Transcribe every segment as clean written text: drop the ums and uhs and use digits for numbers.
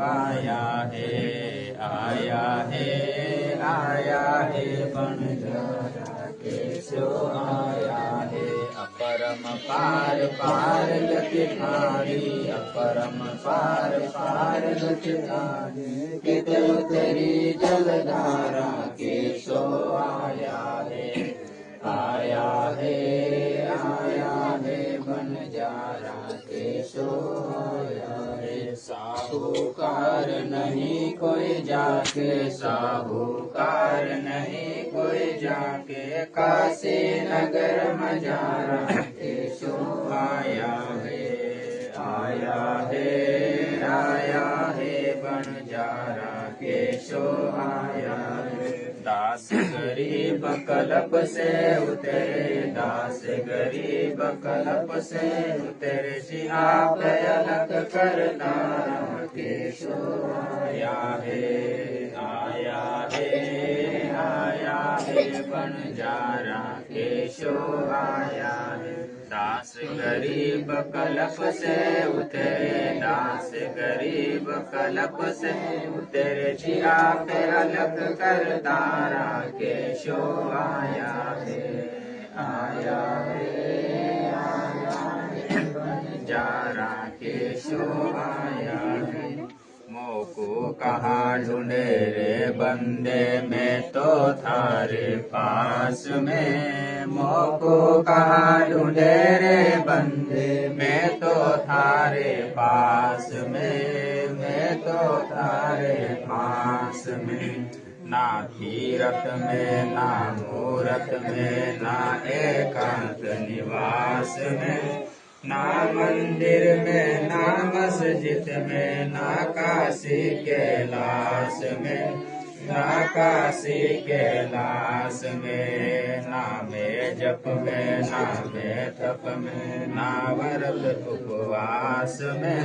आया है आया है आया है बंजारा केशो आया है। अपरम पार पार गति ठारी अपरम पार पार गति ठारी कित उतरी जलधारा केशो आया है आया है आया है बंजारा केशो आया है। साहूकार नहीं कोई जाके साहूकार नहीं कोई जाके काशी नगर मजारा केशो आया है आया है आया है बंजारा केशो आया है। दास गरीब कल्प से उतरे दास गरीब कल्प से उतरे जी आप अलग करतारा केशो आया है आया है आया है बंजारा केशो आया है। दास गरीब कल्प से उतरे दास गरीब कल्प से उतरे जी आप अलग करतारा केशो आया है आया है बंजारा केशो आया है। मोको कहाँ ढूंढे रे बंदे में तो थारे पास में मोको कहाँ ढूंढे रे बंदे में तो थारे पास में मैं तो थारे पास में। ना तीरथ में ना मूरत में ना एकांत निवास में ना मंदिर में ना मस्जिद में ना काशी कैलाश में ना काशी कैलाश में ना में जप में ना में तप में ना व्रत उपवास में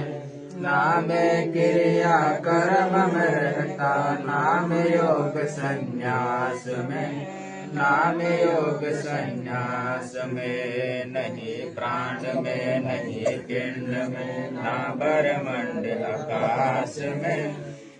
ना में क्रिया कर्म में रहता ना में योग संन्यास में नाम योग संन्यास में नहीं प्राण में नहीं पिंड में ना ब्रह्मंड आकाश में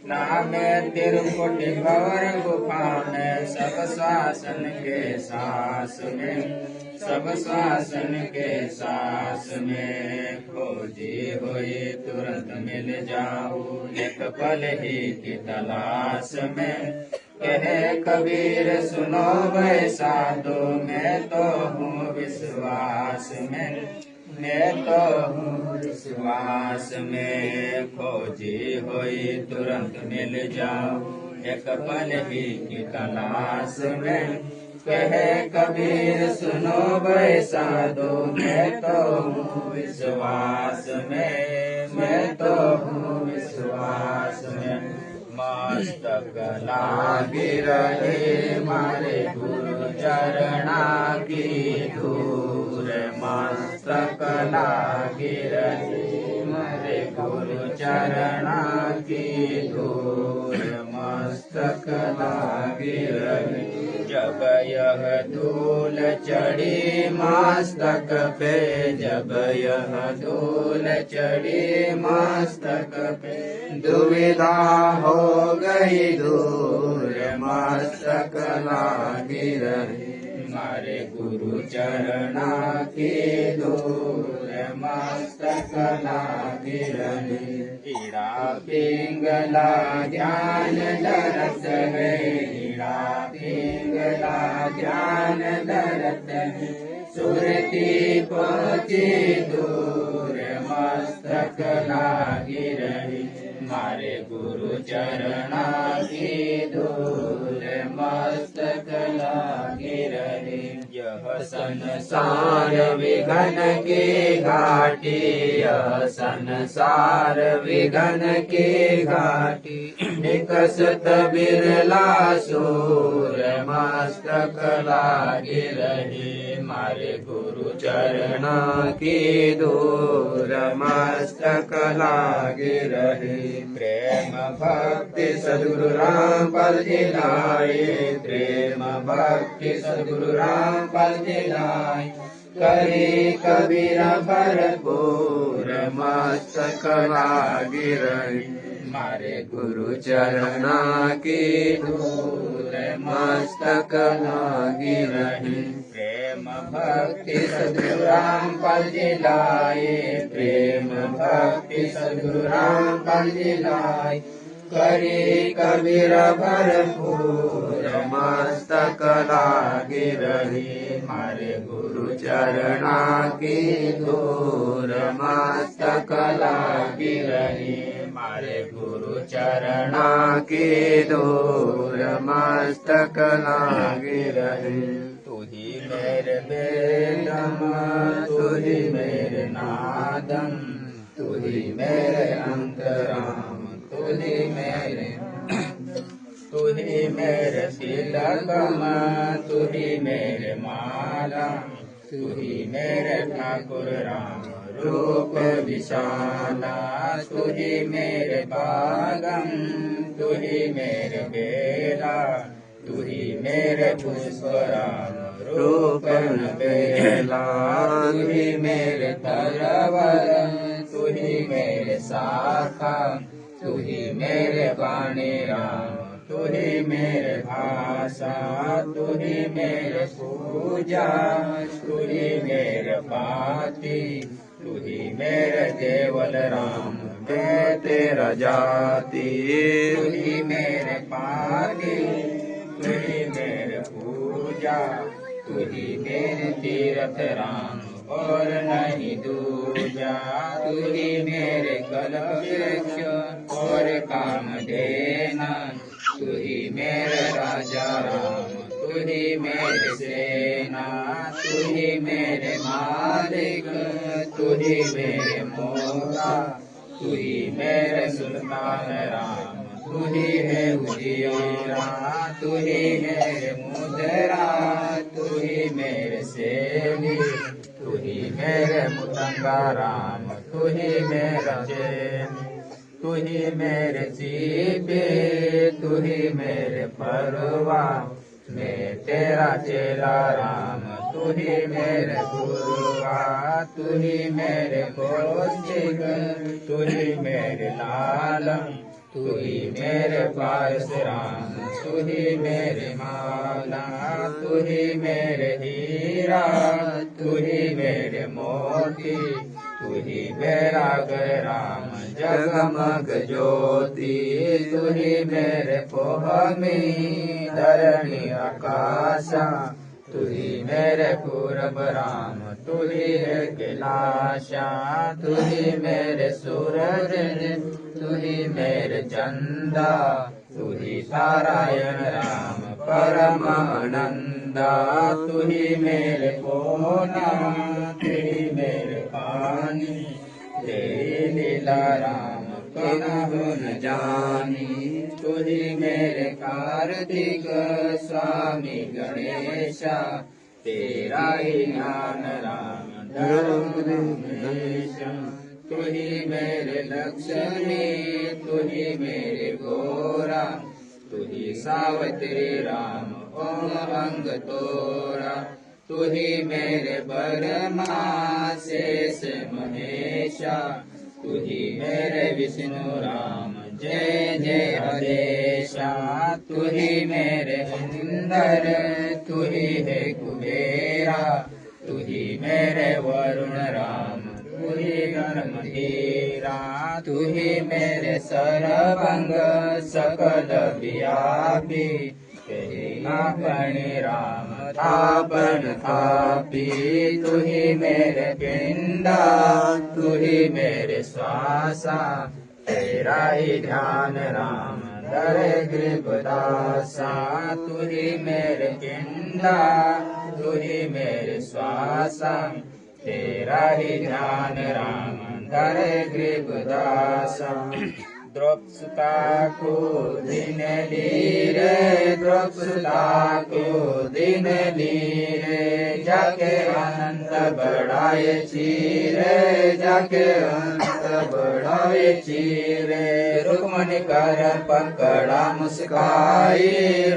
ना में तिरुकुटी भवर गुफा में सब श्वासन के सांस में सब श्वासन के सांस में खोजी हुई तुरंत मिल जाऊं एक पल ही की तलाश में। कहे कबीर सुनो वैसा दो मैं तो हूँ विश्वास में मैं तो हूँ विश्वास में। खोजी हुई तुरंत मिल जाऊं एक पल ही की तलाश में। कहे कबीर सुनो वैसा दो मैं तो हूँ विश्वास में मैं तो हूँ विश्वास में। मस्तक लागी रहे मारे गुरु चरणा की धूल मस्तक लागी रहे मारे गुरु चरणा की धूल मस्तक लागी रहे। जब यह धूल चढ़ी मस्तक पे जब यह धूल चढ़ी मस्तक पे दुविधा हो गई दूर मस्तक लागी रही मारे गुरु चरणा की दूर मस्तक लागी रही। ईड़ा पिंगला ज्ञान दरत है ईड़ा पिंगला ज्ञान दरत है। सुरती पहुँची दूर मस्तक लागी रही मारे गुरु चरणा की धूल मस्तक लागी रही। यह संसार विघन की घाटी यह संसार विघन की घाटी निकसत बिरला सूर मस्तक लागी रही मारे गुरु चरणा की धूल मस्तक लागी रही। प्रेम भक्ति सद्गुरु राम पल दिलाए प्रेम भक्ति सद्गुरु राम पल दिलाए। करी कबीर भरपूर मस्तक लागी रही मारे गुरु चरणा की धूल मस्तक लागी रहे। प्रेम भक्ति सद्गुरु रामपाल जी लाए, प्रेम भक्ति सद्गुरु रामपाल जी लाए। करी कबीर भरपूर मस्तक लागी रही। मारे गुरु चरणा की धूल मस्तक लागी रही। मारे गुरु चरणा की धूल मस्तक लागी रही। तू ही मेरे बेदम, तू ही मेरे नादम, तू ही मेरे अंतराम, तू ही मेरे तिलकम, तू ही मेरे माला, तू ही मेरे ठाकुर राम रूप विशाला। तू ही मेरे बागम, तू ही मेरे बेला, तू ही मेरे पुष्प राम रूप बेला। तू ही मेरे तरवर, तू ही मेरे शाखा, तू ही मेरे वाणी राम, तू ही मेरे भाषा, तू ही मेरे पूजा, तू ही मेरे पाती, तू ही मेरे देवल राम, मैं तेरा जाति। तू ही मेरे पाती, तू ही मेरे पूजा, तू ही मेरे तीर्थ राम और नहीं दूजा। तू ही मेरे कल्प वृक्ष और काम देना, तू ही मेरे राजा राम, तू ही मेरे सेना, तू ही मेरे मालिक, तू ही मेरे मोला, तू ही मेरे सुल्तान राम, तू ही है उजियारा, तू ही मेरे मुद्रा, तू ही मेरे सेवी, तू ही मेरे मुतंगा राम, तू ही मेरा चैन, तू ही मेरे चीपे, तू ही मेरे परवा, मैं तेरा चेला राम, तू ही मेरे गुरुआ, तू ही मेरे कौशिक, तू ही मेरे लालम, तू ही मेरे पास राम, तू ही मेरे माला, तू ही मेरे हीरा, तू ही मेरे मोती, तू ही मेरा घर राम जगमग ज्योति। तू ही मेरे पोहमी धरणी आकाशा, तू ही मेरे पूरब राम, तू ही है कैलाशा। तू ही मेरे सूरज, तू ही मेरे चंदा, तू ही नारायण राम परमानंदा। तू ही मेरे कोना, तू ही मेरे पानी, तेरी लीला राम कनहु न जानी। तू ही मेरे कार्तिक स्वामी गणेशा, तेरा ही ज्ञान राम धर्मेश। तू ही मेरे लक्ष्मी, तू ही मेरे गोरा, तू ही सावित्री राम ओम अंग तोरा। तू ही मेरे बरमा शेष महेशा, तू ही मेरे विष्णु राम जय जय हरेशा। तू ही मेरे इंद्र, तू ही है कुबेरा, तू ही मेरे वरुण राम, तू ही धर्मधीरा। तू ही मेरे सरभंग सकल व्यापी, तेरी आपणी राम थापन थापी। तू ही मेरे पिंडा, तू ही मेरे श्वासा, तेरा ही ध्यान राम धरे गृहदासा। तू ही मेरे पिंडा, तू ही मेरे श्वासा, तेरा ही ध्यान राम धरे गृहदासा। द्रौपसुता को दिन लीरे, द्रौपसुता को दिन लीरे, जाके अनंत बढ़ाए चीरे, जाके अनंत बढ़ाए चीरे। रुक्मणी कर पकड़ा मुस्काई,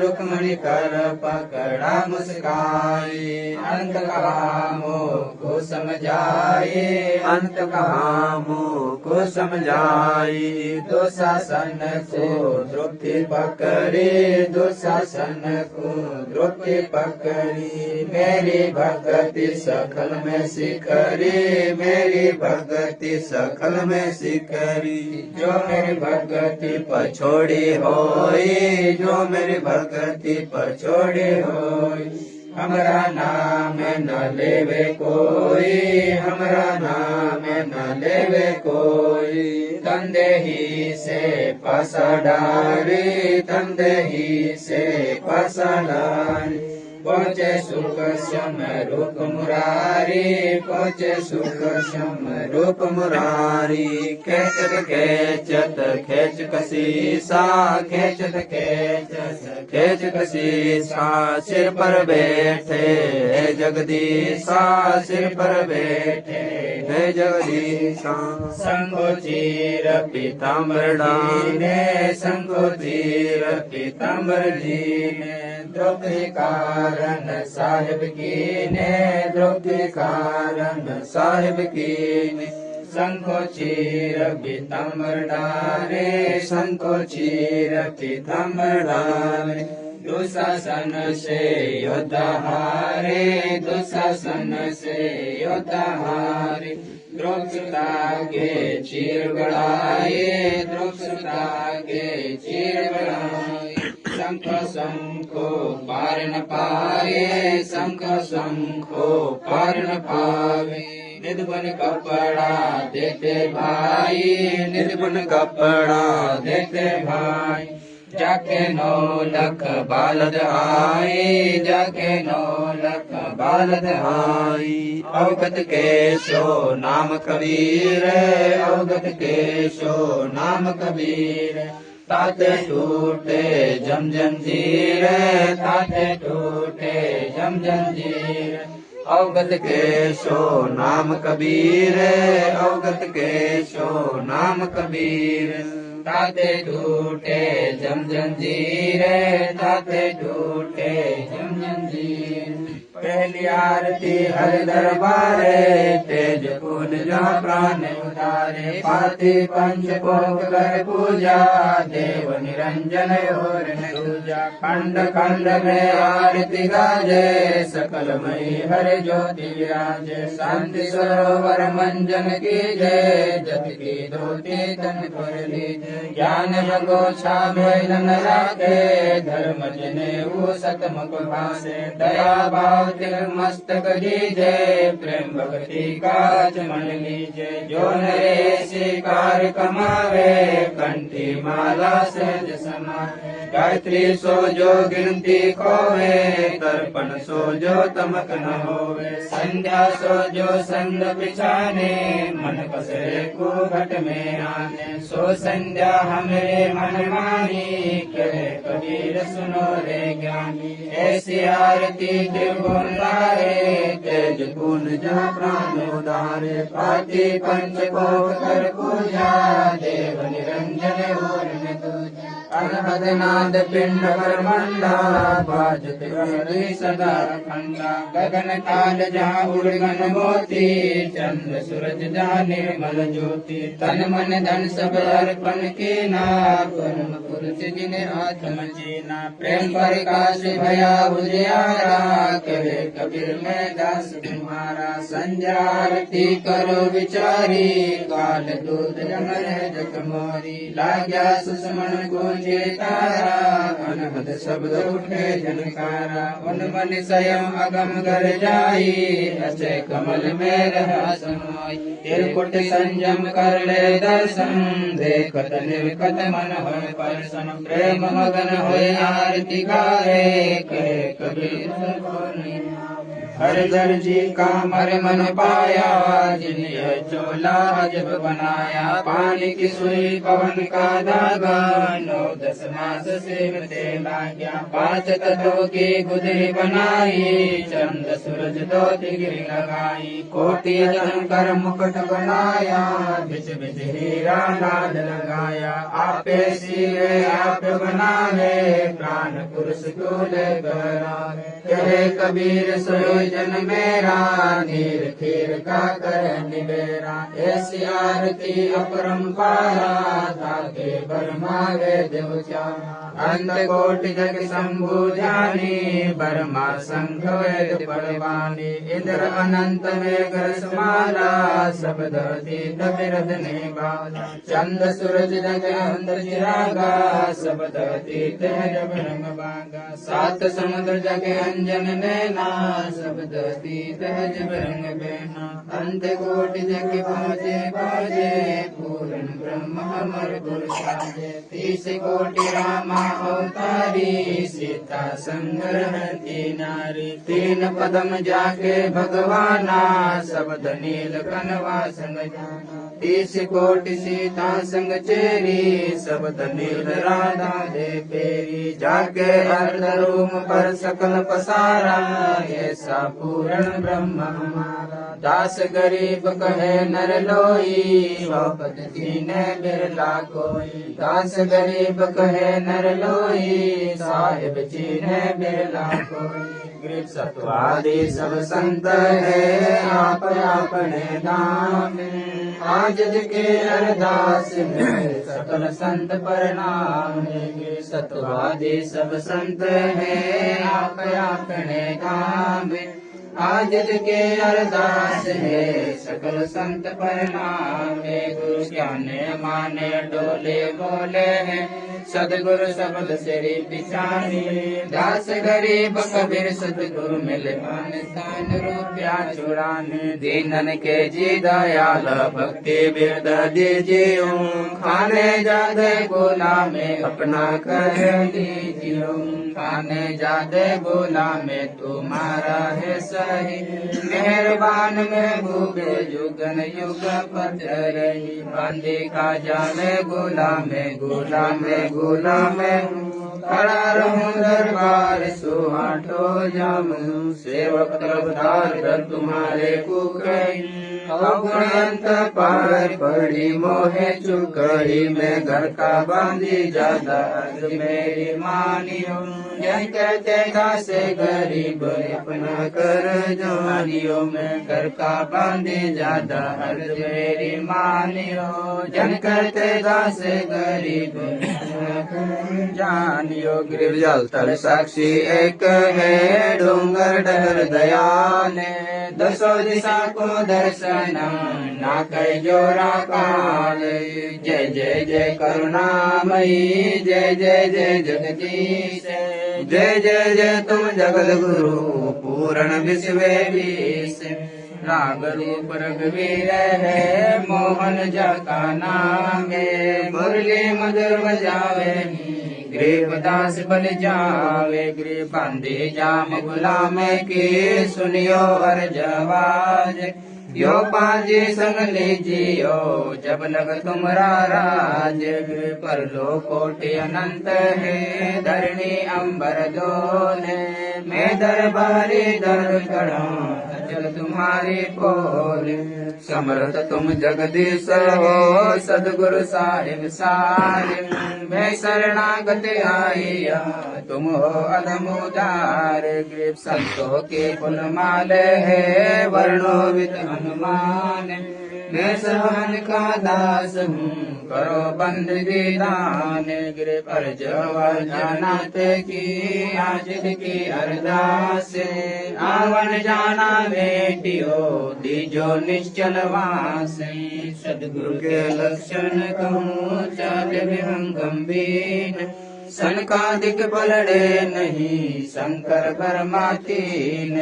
रुक्मणी कर पकड़ा मुस्काई। अंत कहा मोह को समझाई, अंत कहा मोह को समझाई। दुशासन को द्रौपदी पकड़ी, दुशासन को द्रौपदी पकड़ी। मेरी भक्ति सकल में सिखरी, मेरी भक्ति सकल में सिखरी। जो मेरी भक्ति पछोड़ी होई, जो मेरी भक्ति पछोड़ी होई। हमरा नाम न लेवे कोई, हमरा नाम न लेवे कोई। तंदेही से फसा डारी, तंदेही से फसा डारी। पहुँचे सुख श्याम रूप मुरारी, पहुँचे सुख श्याम रूप मुरारी। खेचत खेचत खेच कसीसा, खेचत खेचत खेच कसीसा। सिर पर बैठे है जगदीशा, सिर पर बैठे है जगदीशा। शंखो चीर पीताम्बर डाले, शंखो चीर पीताम्बर जीने। द्रौपदी कारण साहिब की ने, द्रौपदी कारण साहिब की ने। शंखो चीर पीताम्बर डाले, शंखो चीर पीताम्बर डाले। दुशासन से योद्धा हारे, दुशासन से योद्धा हारे। द्रौपदा के चीर बढ़ाए, द्रौपदा के चीर बढ़ाए। शंख शंखो पार न पाए, शंख शंखो पार न पावे। निधबन कपड़ा देते भाई, निधबन कपड़ा देते भाई। जाके 9 लाख बालद आए, जाके 9 लाख बालद आई। अवगत केशो नाम कबीर, अवगत केशो नाम कबीर। ताते टूटे जम जंजीर, ताते टूटे जम जंजीर। अवगत केशो नाम कबीर, अवगत केशो नाम कबीर। ताते टूटे जम जंजीर, ताते टूटे जम जंजीर। पहली आरती हर दरबारे, तेज फूल जहाँ प्राण उतारे। पाती पंच भोग कर पूजा, देव निरंजन और दूजा। खंड खंड में आरती गाजे, सकलमयी हर ज्योति विराजे। शांति सरोवर मंजन की जय, जत की धोती तन पर लीजे। ज्ञान भगोछा भेद न राखे, धर्म जनेऊ सतमुख भासे। दया भाव तिल मस्तक दीजे, प्रेम भक्ति का चमन लीजे। जो नरेश कार कमावे, कंठी माला सहज समावे। गायत्री सो जो गिनती खोवे, तर्पण सो जो तमक न होवे। संध्या सो जो संग पिछाने, मन पसरे को घट में आने। सो संध्या हमरे मन मानी, कहे कबीर सुनो रे ज्ञानी। ऐसी आरती त्रिभुवन लारे, तेज गुण जहाँ प्राण उदारे। पाती पंच भोग कर पूजा, देव निरंजन और न दूजा। अनहद नाद पिंड ब्रह्मंडा, बाजत हरि सदा अखंडा। गगन काल जहाँ उड़गन मोती, चंद्र सूरज जहाँ निर्मल ज्योति। तन मन धन सब अर्पण कीना, परम पुरुष जिन्हें आत्म जीना। प्रेम प्रकाश भया उजियारा, कहे कबीर मैं दास तुम्हारा। संध्या आरती करो विचारी, काल दूध जमर जग मोरी। लाग्या सुषमन गूंजे तारा, अनहद शब्द उठे झनकारा। उन्मन स्वयं अगम कर जाई, अजय कमल में रहा समाई। तिरकुट संयम कर ले दर्शन, देखत निर्कत मन होय परसन। प्रेम मगन होय आरती गाए, कहे कबीर को नहीं हरिधर जी का मर मन पाया, जिन्हें चोला जब बनाया। पानी की सुई पवन का धागा, 9-10 मास से मते लाग्या। 5 तत्वों की गुदरी बनाई, चंद सूरज 2 तिगिरी लगाई। कोटि धन कर मुकुट बनाया, बिच बिच हीरा लाल लगाया। आपे सिरे आप बनावे, प्राण पुरुष तूले गहरावे। कहे कबीर सोई जन मेरा, नीर खीर का कर निबेरा। ऐसी आरती अपरंपारा, ताके बरमावे देव चारा। अंत कोटि जग शंभु ध्यानी, बरमा शंख वेद बलवानी। इंद्र अनंत में घर समाला, सब तीत बिरद निभाला। चंद सूरज जग अंतर चिरागा, सब तीत जब रंग बागा। 7 समुद्र जग अंजन नैना, सब तीत जब रंग बेना। अंत कोटि जग पहुँचे बाजे, पूर्ण ब्रह्म अमर गुर साजे। 30 कोटि रामा अवतारी, सीता संग्रहती नारी। 3 पदम जाके भगवाना, शब्द नील कनवा संग जाना। 30 कोटि सीता संग चेरी, शब्द नील राधा दे पेरी। जाके अर्ध रूम पर सकल पसारा, ऐसा पूर्ण ब्रह्म हमारा। दास गरीब कहे नर लोई, सोपत कीने बिरला कोई। दास गरीब कहे नर लोई, साहिब चीने बिरला कोई। गृह सत्वादि सब संत है, आप अपने नाम। आज के अरदास में सकल संत प्रणाम। गृह सत्वादि सब संत है, आप अपने नाम। आज के अरदास है, सकल संत प्रणाम। गुरु ज्ञाने माने डोले बोले हैं, सदगुरु शब्द सिरि पिछानी। दास गरीब कबीर सतगुरु मिले, मान स्थान रुपया चुराने। दीनन के जी दयाल भक्ति बिरद दीजियो, खाने जादे गोला में अपना कर लीजियो। खाने जादे गोला में तुम्हारा है सही, मेहरबान महबूबे युगन युग पत्र रही। बांधे का जामे गोला में, गोला में गोला में खड़ा रहूं दरबार सुहाटो जामू। सेवक तलबदार कर तुम्हारे कुकई, अगुणंत पार पड़ी मोहे चुकई। मैं घर का बांधी ज्यादा अर्ज मेरी मानियो, जय कहते दासे गरीब अपना कर जानियो। मैं घर का बांधी ज्यादा अर्ज मेरी मानियो, जन करते दासे गरीब जानियो। गिरजल तल साक्षी एक है, डूंगर डहर दयाल। 10 दिशा को दर्शन ना कह जोरा काल। जय जय जय करुणामयी, जय जय जय जगदीश। जय जय जय तुम जगत गुरु, पूर्ण विश्व विश। राग रूप रघुवीर है, मोहन जका नाम। मुरली मधुर बजावे, गरीब दास बल जावे। गरीब बंदी जाम गुलाम की, सुनियो अर्ज आवाज। यो पाजी संग लीजियो, जब लग तुमरा राज। पर लो कोटि अनंत है, धरणी अंबर दोले। मैं दरबारी दर करो, अचल तुम्हारी पोल। समर्थ तुम जगदीश हो, सदगुरु साहिब साहिब। मैं शरणागत आइया, तुम हो अधम उदार। गरीब संतों के कुल माल है, वर्णोवित हनुमान। मैं सहन का दास हूँ, करो बंदगी दान। गिरे पर जवा जानात की, आजिद की अरदास। आवन जाना बेटियो, दीजो निश्चल वास। सदगुरु के लक्षण कहूँ, चाल विहंग गंभीर। सनकादिक पलड़े नहीं, शंकर परमातीन।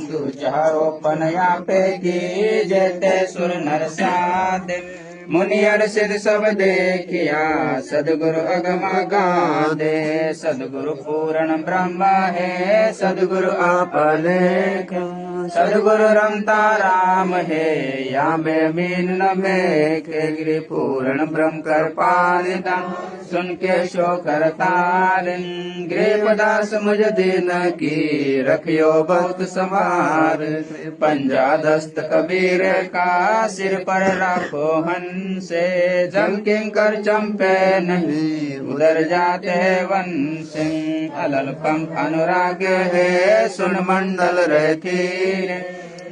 तू चारों पनया पे की, जयते सुर नर साध। मुनियर सिद्ध सब देखिया सदगुरु अगम गादे। सदगुरु पूर्ण ब्रह्म है सदगुरु आप लेख। सदगुरु रमता राम है या में मीन न में के गिरि पूर्ण ब्रह्म कर पालिता सुन के शो करतारिन। गृहदास मुझ दिन की रखियो भक्त समार। पंजा दस्त कबीर का सिर पर राखो हंसे। जम किंकर चंपे नहीं उधर जाते वन सिंह। अलल पंख अनुराग है सुन मंडल रहती।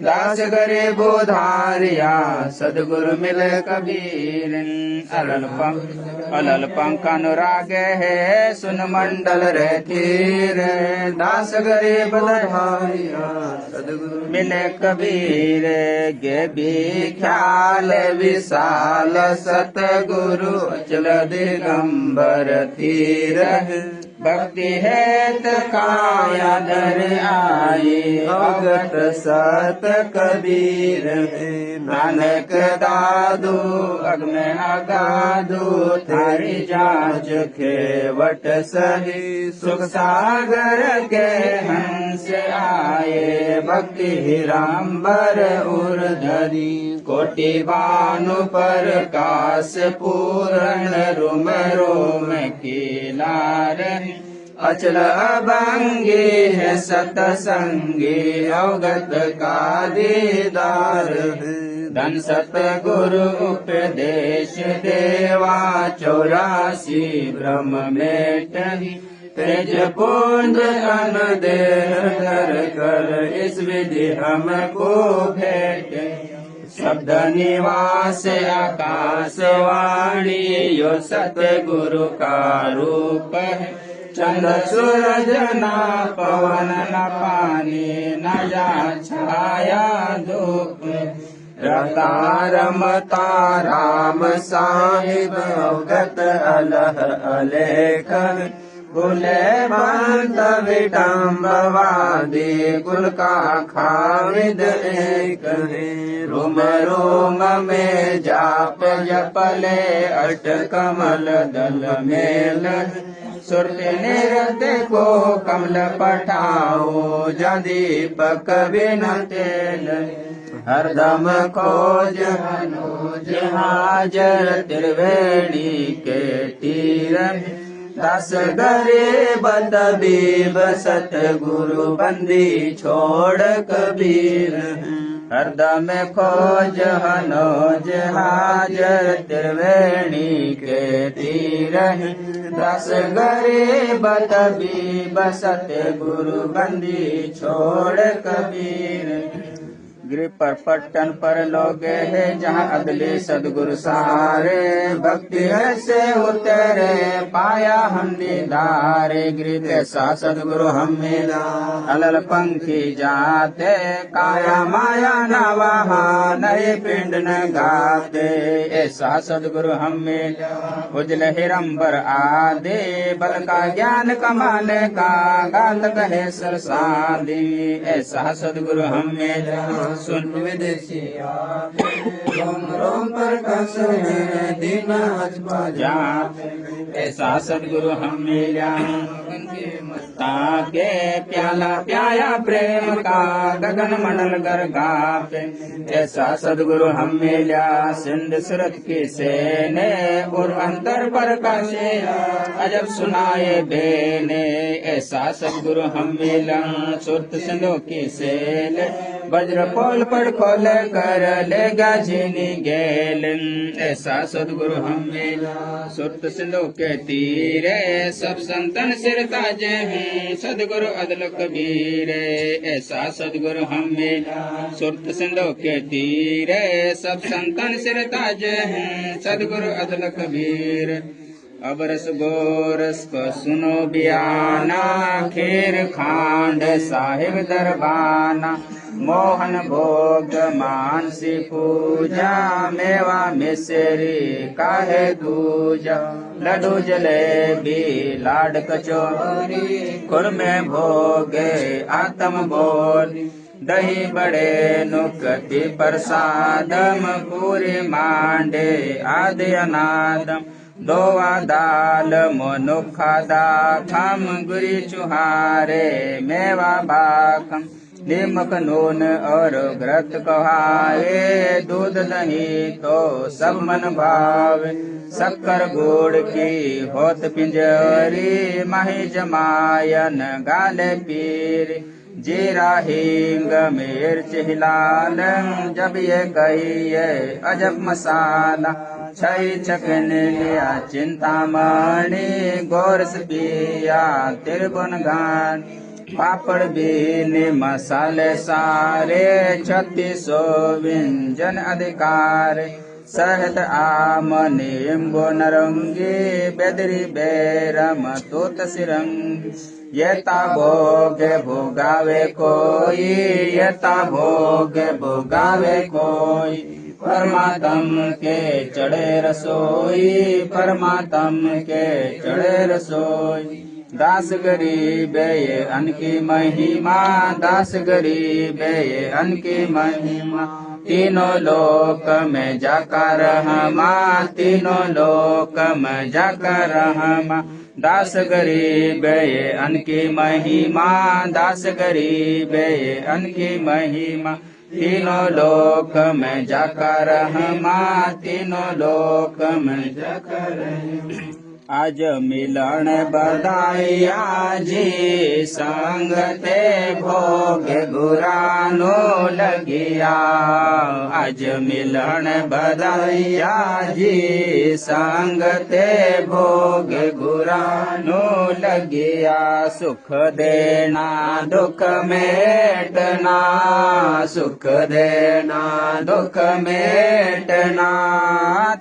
दास गरीब उधारिया सदगुरु मिले कबीर। अलल पंख अनुराग है सुन मंडल रहती। दास गरीब उधारिया सदगुरु मिले कबीर। गे भी ख्याल विशाल सतगुरु अचल दिगंबर तीर। भक्ति हेत काया दर आई अगत सत कबीर। नानक दादू अग्न अगाधु थारी जांच खेवट सही। सुख सागर के हंस आए भक्ति रामबर उर्धरी। कोटि भानु पर काश पूर्ण रोम रोम की लार। अचल अभंगी है सतसंगी अवगत का दीदार। धन सतगुरु उपदेश देवा 84 ब्रह्म मेटहि। तेज पुंज अन देह धर कर इस विधि हमको भेटे। शब्द निवास आकाशवाणी यो सतगुरु का रूप है। चंद्र सूरज न पवन न पानी न जा छाया धूप। रता रमता राम साहिब अवगत अलह अलेख। बुले बंत विडम्बवादी कुल का खाविद एक है। रोम रोम में जाप जपले अष्ट कमल दल मेल। सुरते निरते को कमल पठाओ दीपक बिन तेल। हरदम खोज मनोज हाजर त्रिवेणी के तीर। दास गरीब तबीब सतगुरु बंदी छोड़ कबीर। हरदम खोज हनोज हाजर त्रिवेणी के तीर। दास गरीब तबीब सतगुरु बंदी छोड़ कबीर। गिर पर पट्टन पर लोगे है जहाँ अगले सदगुरु सहारे। भक्ति से उतरे पाया हम दीदारे। गिर ऐसा सदगुरु हम मिला अलल पंखी जाते। काया माया न वहाँ नए पिंड न गाते। ऐसा सदगुरु हम मिला उजल हिरंबर आदे। बल का ज्ञान कमाने का गात कहे सरसादी। ऐसा सदगुरु हम मिला सुन विदेशिया। रोम रोम पर कस है दिन जा। ऐसा सदगुरु हम मिला ताके प्याला प्याया प्रेम का गगन मंडल गर गापे। ऐसा सदगुरु हम मिला सिंध सुरत की सेने। और अंतर पर काशे अजब सुनाए बेने। ऐसा सदगुरु हम मिला सुरत सिंधु की सेल। वज्र पोल पर खोल कर लेगा झीनी गेल। ऐसा सदगुरु हम मिला सुरत सिंधु के तीरे। सब संतन सिर ताजे हैं सदगुरु अदल कबीर। ऐसा सदगुरु हम मिला सुरत सिंधु के तीरे। सब संतन सिर ताजे हैं सदगुरु अदल कबीर। अब रस गोरस को सुनो बियाना। खीर खांड साहिब दरबाना। मोहन भोग मानसी पूजा। मेवा मिसरी काहे दूजा। लड्डू जलेबी लाड कचौरी खुरमे भोगे आत्म बोल दही बड़े नुकति प्रसादम पूरी मांडे आदि अनादम दोवा दाल मनुखा दाखम गुरी चुहारे मेवा बाखम नीमक नून और घृत कहाए दूध दही तो सब मन भावे शक्कर गुड़ की होत पिंजरी माही जमायन गाले पीर जीरा हींग मिर्च हिलाल जब ये कहिए अजब मसाला छई छकन लिया चिंतामणि गोरस पिया तिरगुन गान पापड़ बीन मसाले सारे 3600 व्यंजन अधिकार सहत आम नींबू नरंगी बेदरी बेरम तूत सिरंगी येता भोगे भोगावे कोई येता भोगे भोगावे कोई परमात्म के चढ़े रसोई परमात्म के चढ़े रसोई दास गरीब ये अन्न की महिमा दास गरीब ये अन्न की महिमा तीनों लोक में जाकर रहमा तीनों लोक में जाकर रहमा दास गरीब ये अन्न की महिमा दास गरीब ये अन्न की महिमा तीनों लोक में जाकर रहमा तीनों लोक में जाकर रहमा आज मिलन बधाइया जी संगते भोग गुरानो लगिया आज मिलन बधाइया जी संगते भोग गुरानो लगिया सुख देना दुख मेटना सुख देना दुख मेटना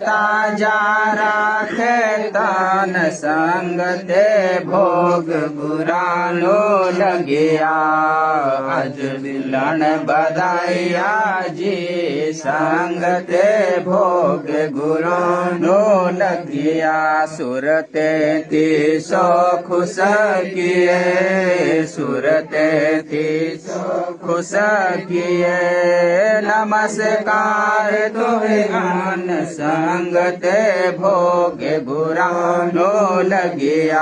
ताजा राखे तान संगते भोग गुरानो लगिया आज मिलन बधाइया जी संगते भोग गुरानो लगिया सुरते 300 खुश किए सुरते 300 खुश किए नमस्कार तुहे आन संगते भोग गुरानो लगिया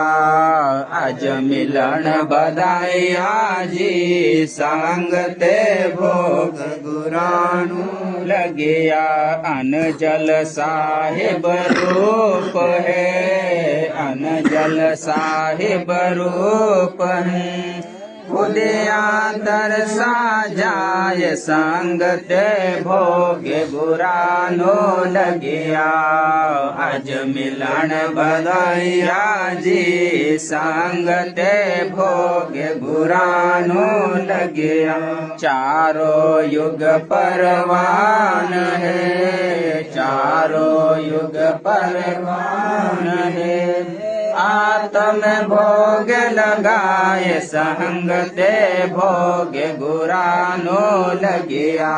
आज मिलन बधाइया जी संगते भोग गुरानो लगिया अन जल साहिब रूप है अन जल साहिब रूप है खुदिया तरसा जाय संगते भोगे गुरानो लगिया आज मिलन बधाइया जी संगते भोगे गुरानो लगिया चारों युग परवान है चारों युग परवान है आत्म भोग लगाए संगते भोग गुरानो लगिया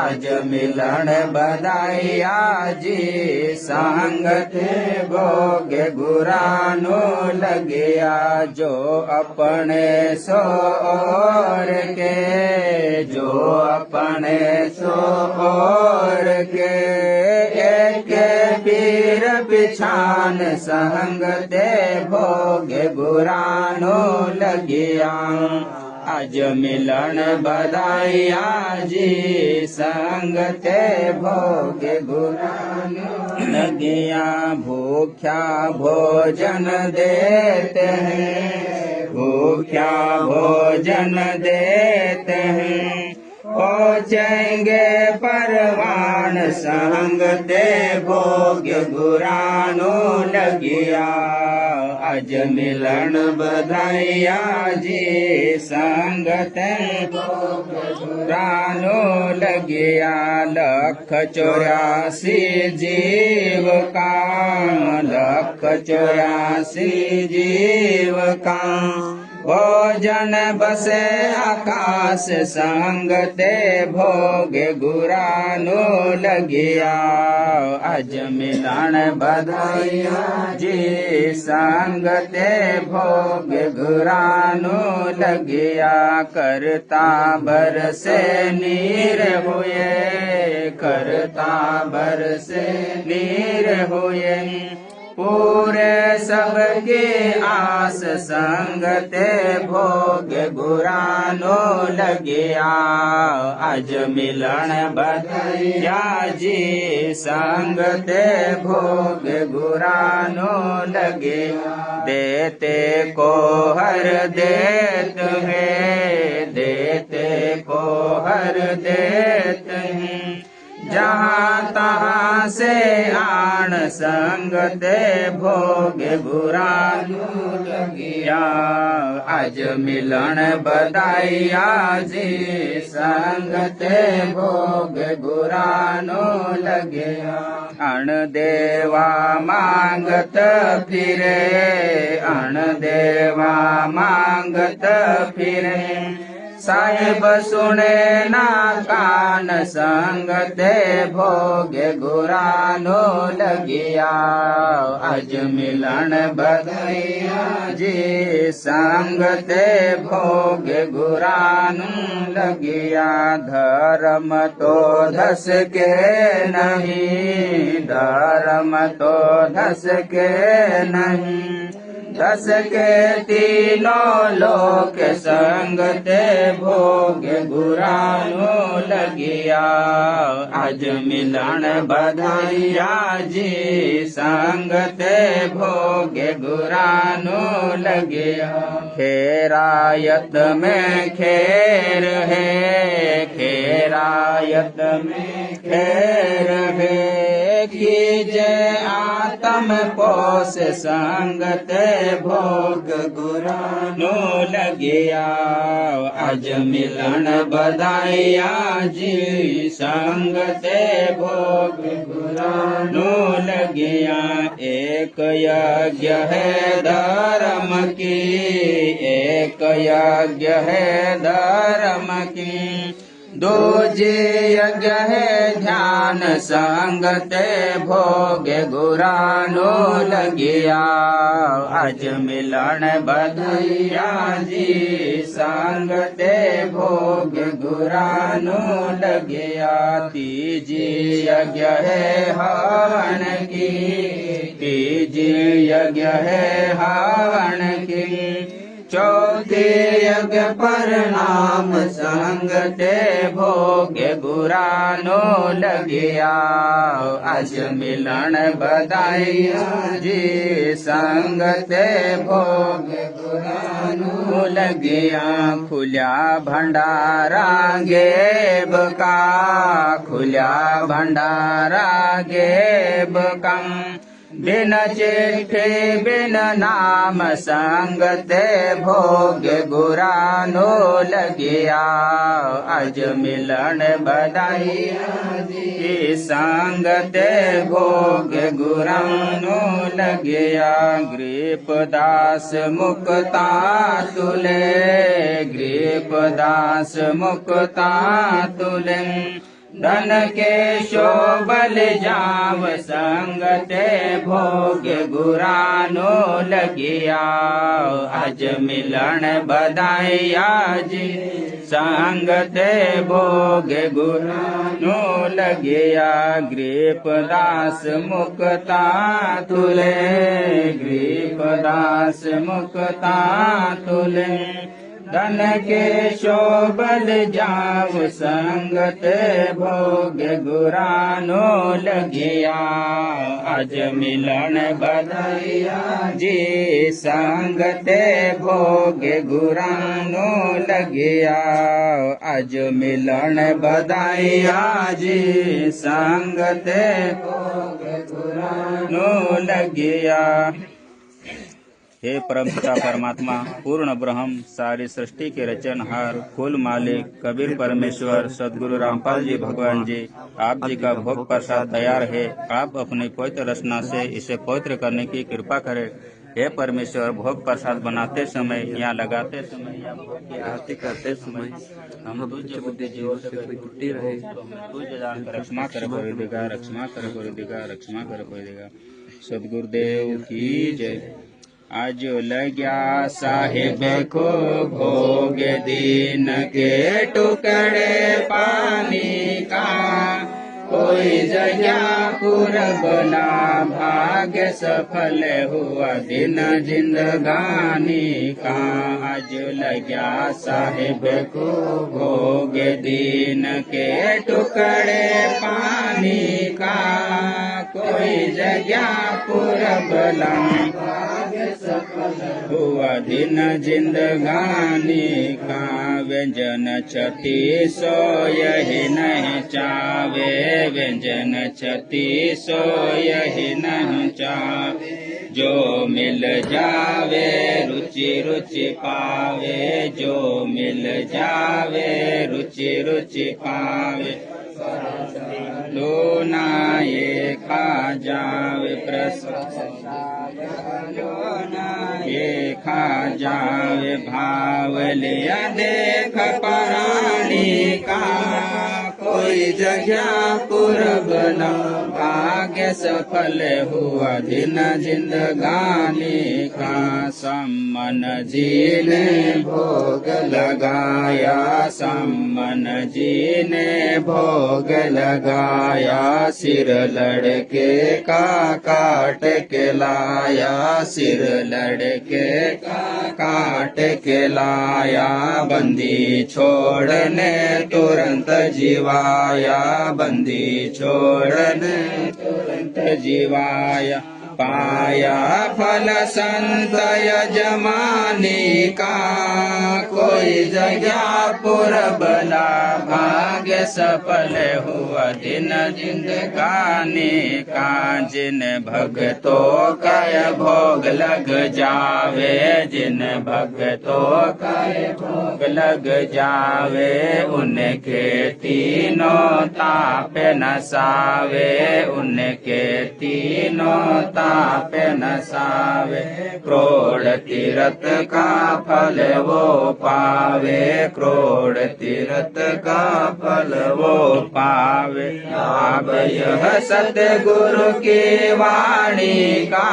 आज मिलन बधाइया जी संगते भोग गुरानो लगिया जो अपने सो और के जो अपने सो और के एक पीर पिछान संगते भोग गुरानो लगिया आज मिलन बधाइया जी संगते भोग गुरानो लगिया भूख्या भोजन देते हैं भूख्या भोजन देते हैं पहुँचेंगे परवान संगते भोग गुरानो लगिया आज मिलन बधाइया जी संगते भोग गुरानो लगिया 184 जीव का 184 जीव का भोजन बसे आकाश संग ते भोग गुरानो लगिया आज मिलन बधाइया जी संग ते भोग गुरानो लगिया करता बरसे नीर हुए करता बरसे नीर हुए पूरे सबके आस संग ते भोग गुरानो लगिया आज मिलन बधाइया जी संग ते भोग गुरानो लगे देते को हर देत है देते को हर देत है जहाँ तहाँ से आन संग ते भोग गुरानो लगिया आज मिलन बधाइया जी संग ते भोग गुरानो लगिया अण देवा मांगत फिरे अण देवा मांगत फिरे साहेब सुने ना कान संग ते भोग गुरानो लगिया आज मिलन बधाइया जी संग ते भोग गुरानो लगिया धर्म तो धस के नहीं धर्म तो धस के नहीं दस के तीनों लोक संग ते भोग गुरानो लगिया आज मिलन बधाइया जी संग ते भोग गुरानो लगिया खेरायत में खेर है खेरायत में खेर है कीजे आत्म पोष संग ते भोग गुरानो लगिया आज मिलन बधाइया जी संग ते भोग गुरानो लगिया एक यज्ञ है धर्म की एक यज्ञ है धर्म की दूजे यज्ञ है ध्यान संग ते भोग गुरानो लगिया आज मिलन बधाइया जी संग ते भोग गुरानो लगिया तीजी यज्ञ है हवन की तीजी यज्ञ है हवन की चौथे यज्ञ प्रणाम संग ते भोग गुरानो लगिया आज मिलन बधाइया जी संग ते भोग गुरानो लगिया खुल्या भंडारा गेब का खुल्या भंडारा गेब का बिन चिट्ठी बिन नाम संग ते भोग गुरानो लगिया आज मिलन बधाइया जी संग ते भोग गुरानो लगिया गृपदास मुक्ता तुले गृपदास मुक्ता तुले धन के शोभल जाव संग ते भोग गुरानो लगिया आज मिलन बधाइया जी संग ते भोग गुरानो लगिया गृपदास मुक्ता तुले गृपदास मुक्ता तुले धन के शोभल जाव संग ते भोग गुरानो लगिया आज मिलन बधाइया जी संग ते भोग गुरानो लगिया आज मिलन बधाइया जी संग ते भोग गुरानो लगिया। हे परमपिता परमात्मा पूर्ण ब्रह्म सारी सृष्टि के रचनहार कुल मालिक कबीर परमेश्वर सदगुरु रामपाल जी भगवान जी, आप जी का भोग प्रसाद तैयार है। आप अपनी पवित्र रचना से इसे पवित्र करने की कृपा करें। हे परमेश्वर, भोग प्रसाद बनाते समय या लगाते समय या भोग की आरती करते समय हम तुझ बुद्धि जीवों से कोई त्रुटि रहे तो हमें तुझ जानकर रक्षमा कर देगा, रक्षमा कर देगा, रक्षमा कर देगा। सदगुरुदेव की जय। आज लग्या साहिब को भोग दीन के टुकड़े पानी का, कोई जगह पुरबला भाग्य सफल हुआ दिन जिंदगानी का। आज लग्या साहिब को भोग दीन के टुकड़े पानी का, कोई जगह पुरबला भाग्य सफल हुआ दिन जिंदगानी का। व्यंजन छती सो यही नहीं चावे, व्यंजन छती सो यही नहीं चावे। जो मिल जावे रुचि रुचि पावे, जो मिल जावे रुचि रुचि पावे। लोना ये खा जावे प्रसाद, ये खा जावे भाव लिया देख प्राणी का। कोई जगह पुरबला भाग्य सफल हुआ दिन जिंदगानी का। सम्मन जी ने भोग लगाया, सम्मन जी ने भोग लगाया। सिर लड़के का काट के लाया, सिर लड़के का काट के लाया। बंदी छोड़ने तुरंत जीवाया, बंदी छोड़ने तुरंत जीवाया। पाया फल संत यजमानी का, कोई जगह पुरबला भाग्य सफल हुआ दिन जिंदगानी का। जिन भक्तों का भोग लग जावे, जिन भक्तों का भोग लग जावे। उनके तीनों ताप नसावे, उनके तीनों ताप नसावे। क्रोड़ तीरथ का फल वो पावे, क्रोड़ तीरथ का फल वो पावे। अब यह सतगुरु की वाणी का,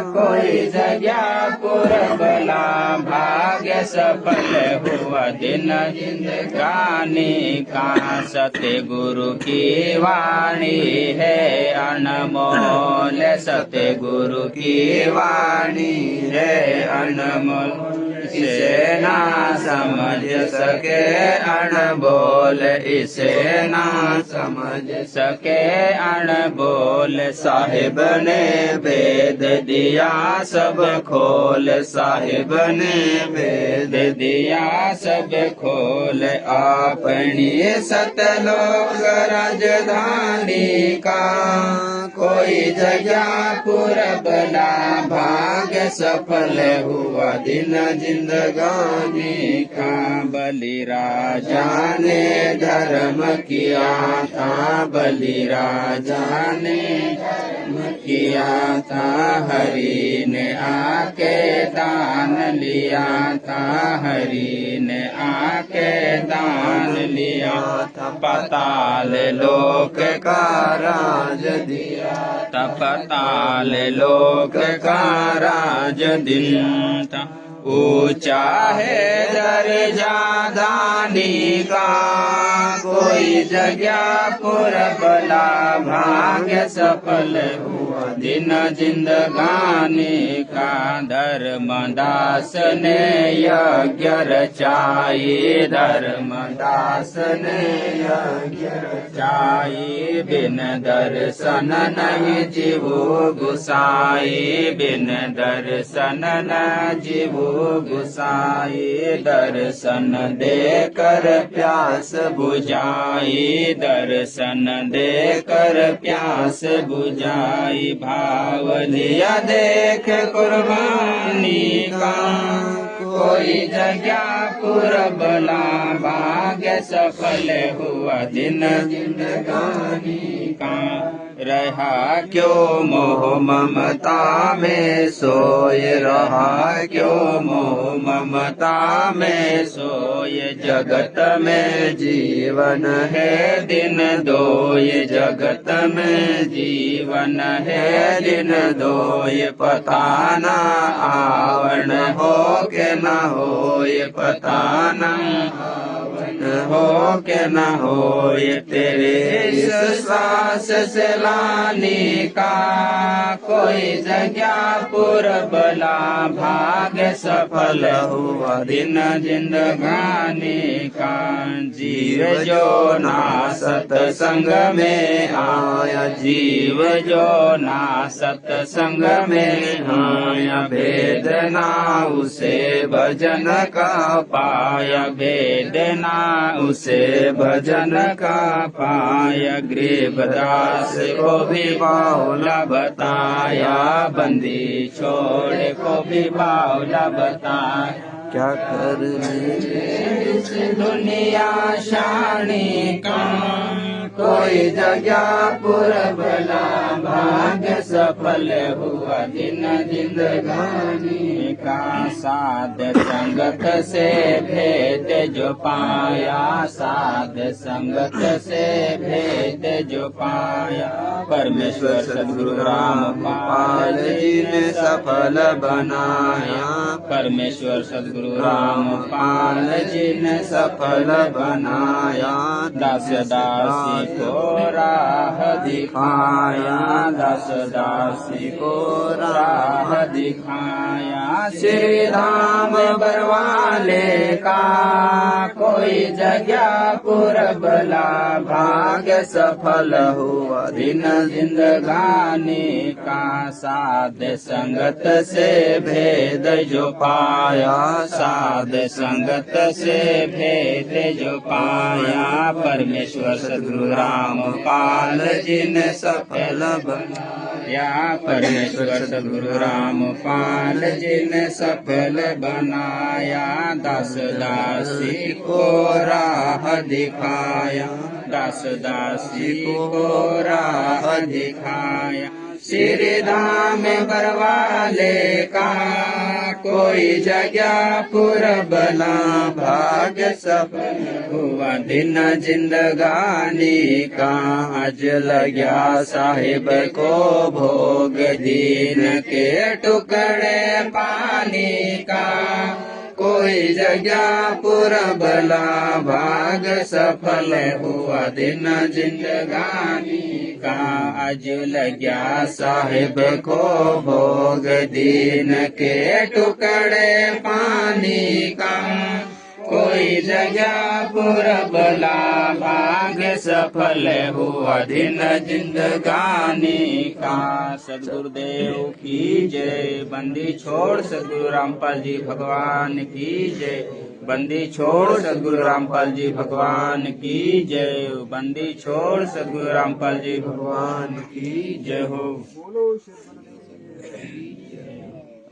कोई जगह पुरबला भाग्य सफल हुआ दिन जिंदगानी का। सतगुरु की वाणी है अनमोल, सतगुरु की वाणी है अनमोल। इसे ना समझ सके अनबोल, इसे ना समझ सके अनबोल। साहिब ने वेद दिया सब खोल, साहिब ने वेद दिया सब खोल। अपनी सतलोक राजधानी का, कोई जगह पुरबला भाग्य सफल हुआ दिन जिंदगानी का। बलि राजा ने धर्म किया था, बलि राजा ने धर्म किया था। हरि ने आके दान लिया था, हरि ने आके दान लिया था। पाताल लोक का राज दिया, पाताल लोक का राज दिया। ऊंचा है दर्जा दानी का, कोई जगह पुरबला भाग्य सफल हुआ दिन जिंदगानी का। धर्मदास ने यज्ञ रचाई, धर्मदास ने यज्ञ रचाई। बिन दर्शन नहीं जीवो गुसाई, बिन दर्शन न जीवो गुसाई। दर्शन देकर प्यास बुझाई, दर्शन देकर प्यास बुझाई। भाव लिया देख कुर्बानी का, कोई जगह पुरबला भाग्य सफल हुआ दिन जिंदगानी का। रहा क्यों मोह ममता में सोए, रहा क्यों मोह ममता में सोए। जगत में जीवन है दिन दो, ये जगत में जीवन है दिन दो। ये पता न आवरण हो के न हो, ये पता न हो के न हो। ये तेरे इस श्वास से लाने का कोई जगह पुरबला, भाग्य सफल हुआ दिन जिंदगानी का। जीव जो ना सत्संग में आया, जीव जो ना सत्संग में आया। भेद ना उसे भजन का पाया, भेद ना उसे भजन का पाया। गरीबदास को भी बाउला बताया, बंदी छोड़ को भी बाउला बताया। क्या करने इस दुनिया शानी का, कोई जगह पुरबला, भाग्य सफल हुआ दिन जिंदगानी का। साध संगत से भेद जो पाया, साध संगत से भेद जो पाया। परमेश्वर सद्गुरु रामपाल जी ने सफल बनाया, परमेश्वर सद्गुरु रामपाल जी ने सफल बनाया। दास दासी को राह दिखाया, दास दासी को राह दिखाया। श्री धाम बरवाले का कोई जगह पुरबला, भाग्य सफल हुआ दिन जिंदगानी का। साध संगत से भेद जो पाया, साध संगत से भेद जो पाया। परमेश्वर सद्गुरु रामपाल जी ने सफल बनाया, परमेश्वर सद्गुरु रामपाल जी ने सफल बनाया। दास दासी को राह दिखाया, दास दासी को राह दिखाया। श्री धाम बरवाले का कोई जगह पुरबला, भाग्य सफल हुआ दिन जिंदगानी का। आज लग्या साहिब को भोग, दीन के टुकड़े पानी का। कोई जगह पुरबला, भाग सफल हुआ दिन जिंदगानी का। आज लग्या साहिब को भोग, दीन के टुकड़े पानी का। कोई जगह पुरबला, भाग्य सफल हुआ दिन जिंदगानी का। सद्गुरुदेव की जय। बंदी छोड़ सद्गुरु रामपाल जी भगवान की जय। बंदी छोड़ सद्गुरु रामपाल जी भगवान की जय। बंदी छोड़ सद्गुरु रामपाल जी भगवान की जय हो।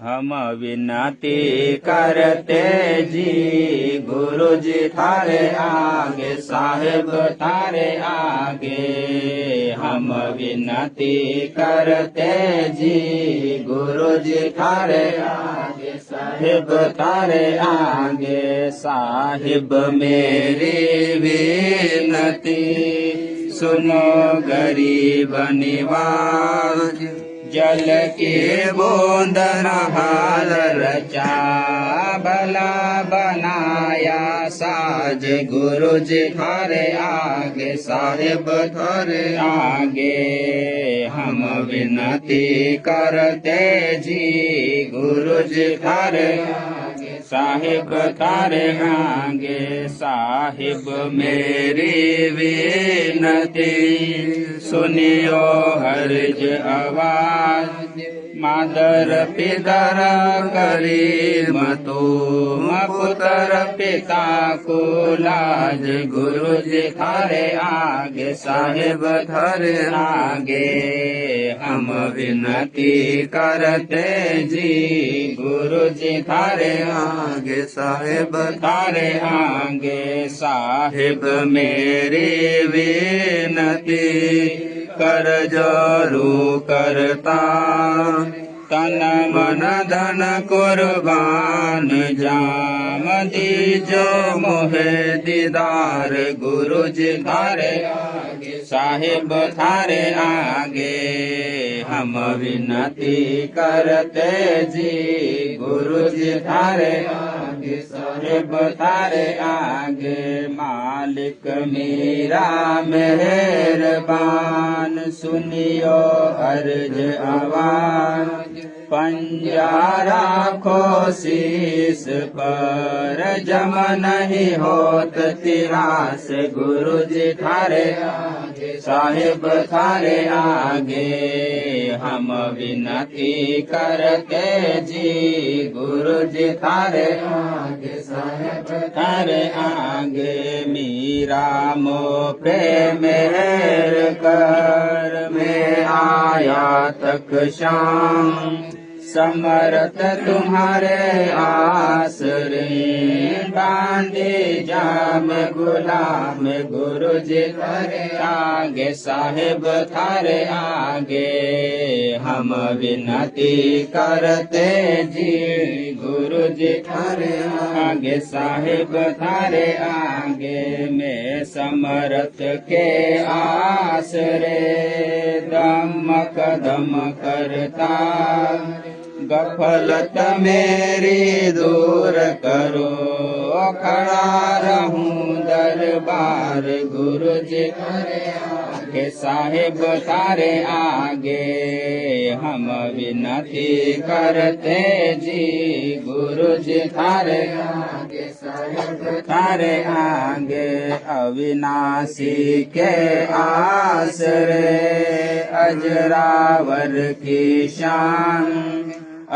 हम विनती करते जी, गुरु जी थारे आगे, साहेब थारे आगे। हम विनती करते जी, गुरु जी थारे आगे, साहिब थारे आगे। साहिब मेरी विनती सुनो, गरीब निवाज जल के बूंद हाल रचा। भला बनाया साज, गुरु जी थारे आगे, साहिब थारे आगे। हम विनती करते जी, गुरु जी थारे आगे, साहिब थारे आगे। साहिब मेरी विनती सुनियो हर्ज आवाज। मादर पितर करी मतु, पुत्र पिता को लाज। गुरु जी थारे आगे, साहिब थारे आगे। हम विनती करते जी, गुरु जी थारे आगे, साहिब थारे आगे। साहिब मेरी विनती कर जोरू करता तन मन धन कुर्बान जाम दीजो मोहे दीदार गुरु जी थारे साहिब थारे आगे हम विनती करते जी गुरु जी थारे आगे साहिब थारे आगे मालिक मेरा मेहरबान सुनियो अर्ज आवाज पंजा राखो शीस पर जम नहीं होत तिरास गुरु जी थारे साहिब थारे आगे हम विनती करते जी गुरु जी थारे आगे साहिब थारे आगे मीरा मो प्रेम मेहर कर में आया तक शाम समर्थ तुम्हारे आसरे बांधे जाम गुलाम गुरु जी थारे आगे साहिब थारे आगे हम विनती करते जी गुरु जी थारे आगे साहिब थारे आगे में समर्थ के आसरे दमक दम करता गफलत मेरी दूर करो खड़ा रहूं दरबार गुरु जी थारे आगे साहिब थारे आगे हम विनती करते जी गुरु जी थारे आगे साहिब थारे आगे अविनाशी के आसरे अजरावर की शान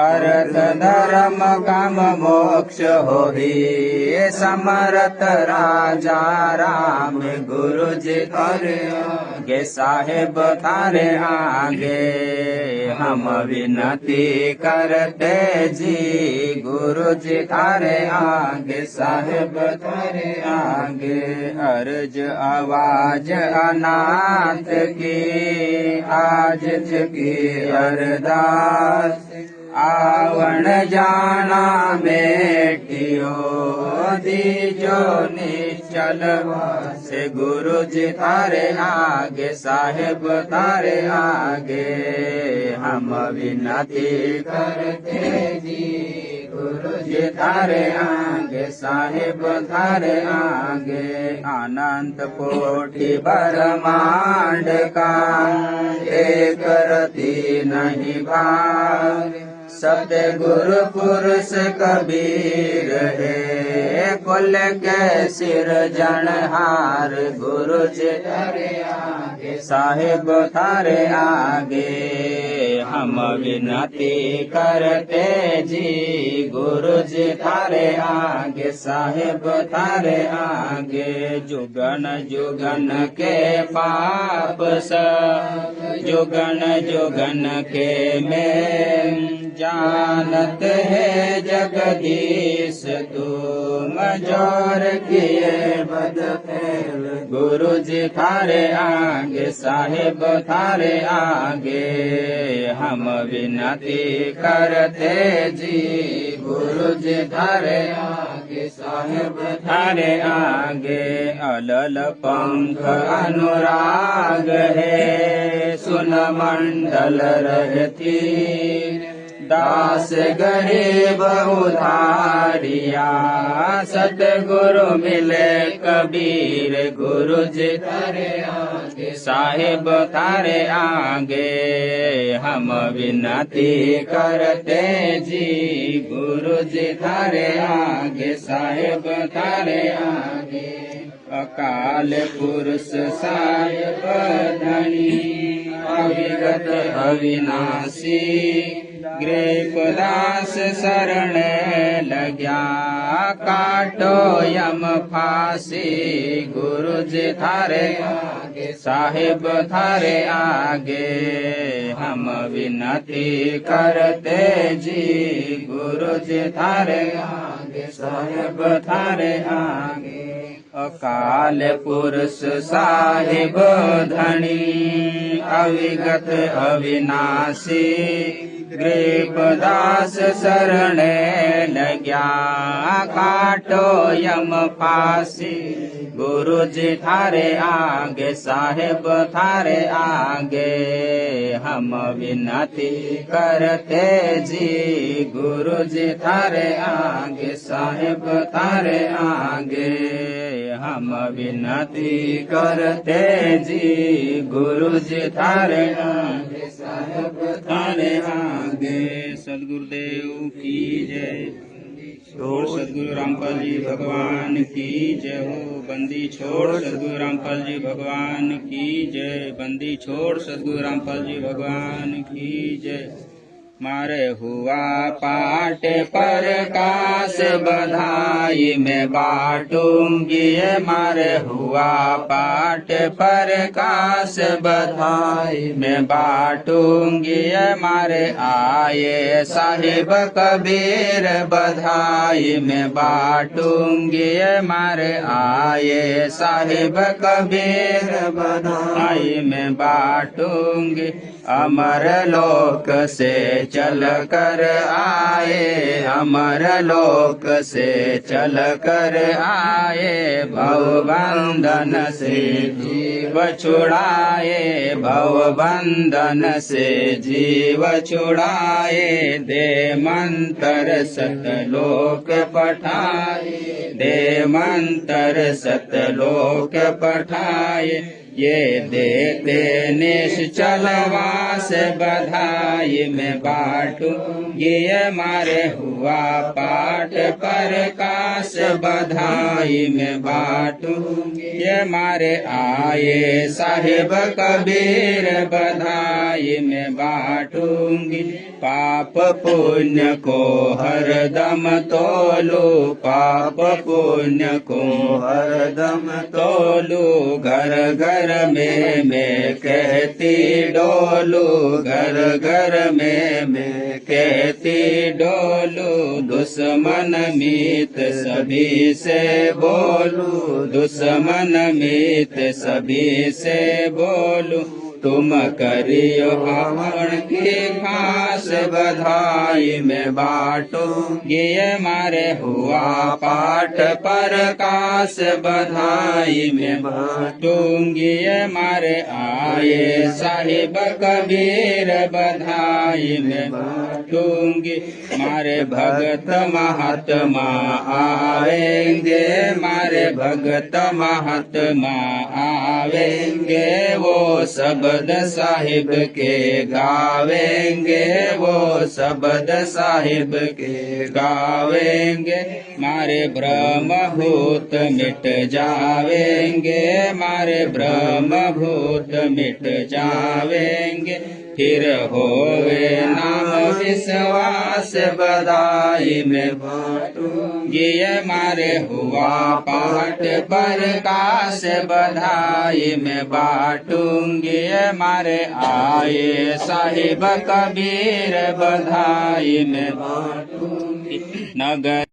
अर्थ धर्म काम मोक्ष होहि समर्थ राजा राम गुरु जी थारे आगे साहिब थारे आगे हम विनती करते जी गुरु जी थारे आगे साहिब थारे आगे अर्ज आवाज अनाथ की आज की अरदास आवण जाना बेटियो दीजो निश्चल से गुरु जी थारे आगे साहिब थारे आगे हम विनती करते जी गुरु जी थारे आगे साहिब थारे आगे अनंत कोटि ब्रह्मांड का एक रति नहीं भार सत्य गुरु पुरुष कबीर है कुल के सिर जनहार गुरु जी थारे आगे साहिब थारे आगे हम विनती करते जी गुरु जी थारे आगे साहिब थारे आगे जुगन जुगन के पाप सब जुगन जुगन के में जानत है जगदीश तुम जोर किए बद फैल गुरु जी थारे आगे साहिब थारे आगे हम विनती करते जी गुरु जी थारे आगे साहिब थारे आगे अलल पंख अनुराग है सुन मंडल रहती दास गरीब उधारिया सतगुरु मिले कबीर गुरु जी थारे आगे साहिब थारे आगे हम विनती करते जी गुरु जी थारे आगे साहिब थारे आगे अकाल पुरुष साहिब धनी अविगत अविनाशी गृहदास शरण लग्या काटो यम फांसी गुरु जी थारे आगे साहिब थारे आगे हम विनती करते जी गुरु जी थारे आगे साहिब थारे आगे अकाल पुरुष साहिब धनी अविगत अविनाशी गृपदास शरणे लग्या काटो यम फांसी गुरु जी थारे आगे साहेब थारे आगे हम विनती करते जी गुरु जी थारे आगे साहेब थारे आगे हम विनती करते जी गुरु जी थारे आगे साहेब थारे आगे। सद्गुरुदेव की जय। छोड़ सद्गुरु रामपाल जी भगवान की जय हो। बंदी छोड़ सद्गुरु रामपाल जी भगवान की जय। बंदी छोड़ सद्गुरु रामपाल जी भगवान की जय। मारे हुआ पाट पर काश बधाई में बाटूंगी मारे हुआ पाट पर काश बधाई में बाटूंगी मारे आए साहिब कबीर बधाई में बाटूंगी मारे आए साहिब कबीर बधाई में बाटूंगी। अमर लोक से चल कर आए अमर लोक से चल कर आए भवबंधन से जीव छुड़ाए भवबंधन से जीव छुड़ाए दे मंत्र सतलोक पठाए दे मंत्र सतलोक पठाए। ये देते निश्चल वास बधाई में बाटू ये मारे हुआ पाठ पर काश बधाई में बाटू ये मारे आए साहिब कबीर बधाई में बाटूंगी। पाप पुण्य को हरदम तोलू पाप पुण्य को हरदम तोलू घर घर में मैं कहती डोलू घर घर में मैं कहती डोलू दुश्मन मीत सभी से बोलू दुश्मन मीत सभी से बोलू। तुम करियो हवन की घास बधाई में बाटो ये मारे हुआ पाठ पर काश बधाई में बाटूंगी ये मारे आए साहिब कबीर बधाई में बाटूंगी। मारे भगत महात्मा आवेंगे मारे भगत महात्मा आवेंगे वो शब्द साहिब के गावेंगे वो शब्द साहिब के गावेंगे। मारे ब्रह्म भूत मिट जावेंगे मारे ब्रह्म भूत मिट जावेंगे। फिर होवे नाम विश्वास बधाई में बाटूंगी मारे हुआ पाठ पर काश बधाई में बाटूंगी मारे आए साहिब कबीर बधाई में बाटूंगी। नगर